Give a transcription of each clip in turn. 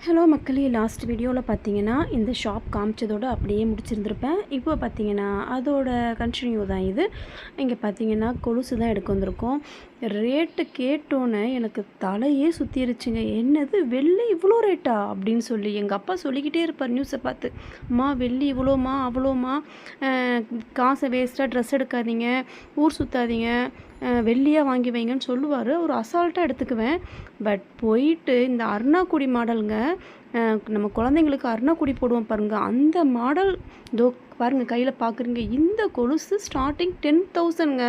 Hello மக்களே, last வீடியோவில் பார்த்தீங்கன்னா இந்த ஷாப் காமிச்சதோடு அப்படியே முடிச்சிருந்துருப்பேன். இப்போ பார்த்தீங்கன்னா அதோட கண்டினியூ தான் இது. இங்கே பார்த்தீங்கன்னா கொலுசு தான் எடுக்க வந்திருக்கோம். ரேட்டு கேட்டோன்னே எனக்கு தலையே சுற்றிருச்சுங்க. என்னது வெள்ளி இவ்வளோ ரேட்டா அப்படின்னு சொல்லி எங்கள் அப்பா சொல்லிக்கிட்டே இருப்பார் நியூஸை பார்த்து. அம்மா வெள்ளி இவ்வளோமா அவ்வளோமா, காசை வேஸ்ட்டாக ட்ரெஸ் எடுக்காதீங்க, ஊர் சுற்றாதீங்க, வெள்ளியாக வாங்கி வைங்கன்னு சொல்லுவார். ஒரு அசால்ட்டாக எடுத்துக்குவேன். பட் போயிட்டு இந்த அருணாக்குடி மாடலுங்க, நம்ம குழந்தைங்களுக்கு அருணாக்குடி போடுவோம் பாருங்கள், அந்த மாடல் இதோ பாருங்கள் கையில் பார்க்குறீங்க. இந்த கொலுசு ஸ்டார்டிங் 10,000ங்க.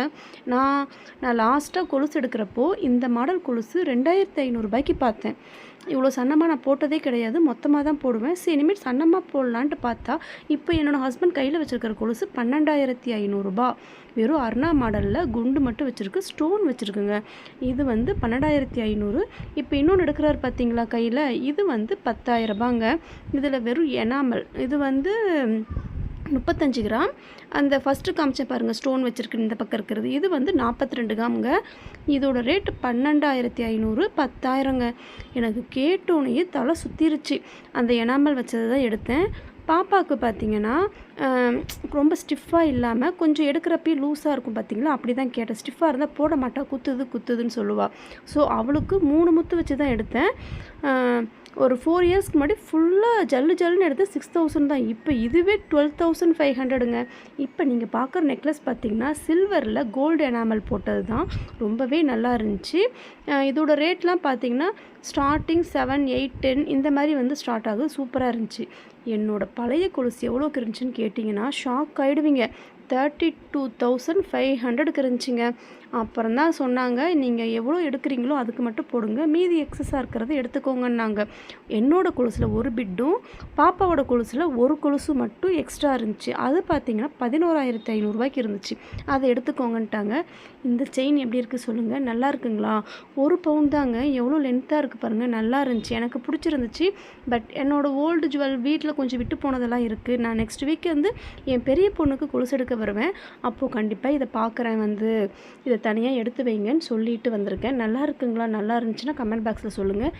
நான் லாஸ்ட்டாக கொலுசு எடுக்கிறப்போ இந்த மாடல் கொலுசு 2,500 பார்த்தேன். இவ்வளோ சன்னமாக நான் போட்டதே கிடையாது, மொத்தமாக தான் போடுவேன். சரி இனிமேல் சன்னமாக போடலான்ட்டு பார்த்தா இப்போ என்னோடய ஹஸ்பண்ட் கையில் வச்சுருக்கிற கொலுசு 12,500. வெறும் அருணா மாடலில் குண்டு மட்டும் வச்சுருக்கு, ஸ்டோன் வச்சுருக்குங்க. இது வந்து 12,500. இப்போ இன்னொன்று எடுக்கிறாரு பார்த்தீங்களா கையில், இது வந்து 10,000. இதில் வெறும் எனாமல், இது வந்து 35 கிராம். அந்த ஃபஸ்ட்டு காமிச்சேன் பாருங்கள் ஸ்டோன் வச்சுருக்கு இந்த பக்கம் இருக்கிறது, இது வந்து 42 கிராமுங்க. இதோட ரேட்டு 12,500, 10,000ங்க. எனக்கு கேட்டோன்னே தலை சுற்றிருச்சு. அந்த எனாமல் வச்சது தான் எடுத்தேன். பாப்பாவுக்கு பார்த்திங்கன்னா ரொம்ப ஸ்டிஃபாக இல்லாமல் கொஞ்சம் எடுக்கிறப்பே லூஸாக இருக்கும் பார்த்திங்களா, அப்படி தான் கேட்டேன். ஸ்டிஃபாக இருந்தால் போட மாட்டா, குத்துதுன்னு சொல்லுவாள். ஸோ அவளுக்கு 3 முத்து வச்சு தான் எடுத்தேன். ஒரு 4 இயர்ஸ்க்கு முன்னாடி ஃபுல்லாக ஜல்லுன்னு எடுத்து 6,000 தான். இப்போ இதுவே 12,500ங்க. இப்போ நீங்கள் பார்க்குற நெக்லஸ் பார்த்திங்கன்னா சில்வரில் கோல்டு எனாமல் போட்டது தான், ரொம்பவே நல்லா இருந்துச்சு. இதோட ரேட்லாம் பார்த்திங்கன்னா ஸ்டார்டிங் 7, 8, 10 இந்த மாதிரி வந்து ஸ்டார்ட் ஆகுது. சூப்பராக இருந்துச்சு. என்னோடய பழைய கொலுசு எவ்வளோக்கு இருந்துச்சுன்னு கேட்டிங்கன்னா ஷாக் ஆகிடுவீங்க. 32,500க்கு இருந்துச்சுங்க. அப்புறம் தான் சொன்னாங்க, நீங்கள் எவ்வளோ எடுக்கிறீங்களோ அதுக்கு மட்டும் போடுங்க, மீதி எக்ஸஸாக இருக்கிறத எடுத்துக்கோங்கன்னாங்க. என்னோடய கொலுசில் ஒரு பிட்டும் பாப்பாவோட கொலுசில் ஒரு கொலுசு மட்டும் எக்ஸ்ட்ரா இருந்துச்சு. அது பார்த்திங்கன்னா 11,500 இருந்துச்சு. அதை எடுத்துக்கோங்கன்ட்டாங்க. இந்த செயின் எப்படி இருக்குது சொல்லுங்கள், நல்லா இருக்குங்களா? 1 பவுன் தாங்க, எவ்வளோ லென்த்தாக இருக்குது பாருங்கள், நல்லா இருந்துச்சு, எனக்கு பிடிச்சிருந்துச்சு. பட் என்னோடய ஓல்டு ஜுவல் வீட்டில் கொஞ்சம் விட்டு போனதெல்லாம் இருக்குது. நான் நெக்ஸ்ட் வீக் வந்து என் பெரிய பொண்ணுக்கு கொலுசு எடுக்க வருவேன். அப்போது கண்டிப்பாக இதை பார்க்குறேன், வந்து இதை தனியாக எடுத்து வைங்கன்னு சொல்லிட்டு வந்திருக்கேன். நல்லா இருக்குங்களா? நல்லா இருந்துச்சுன்னா கமெண்ட் பாக்ஸில் சொல்லுங்கள்.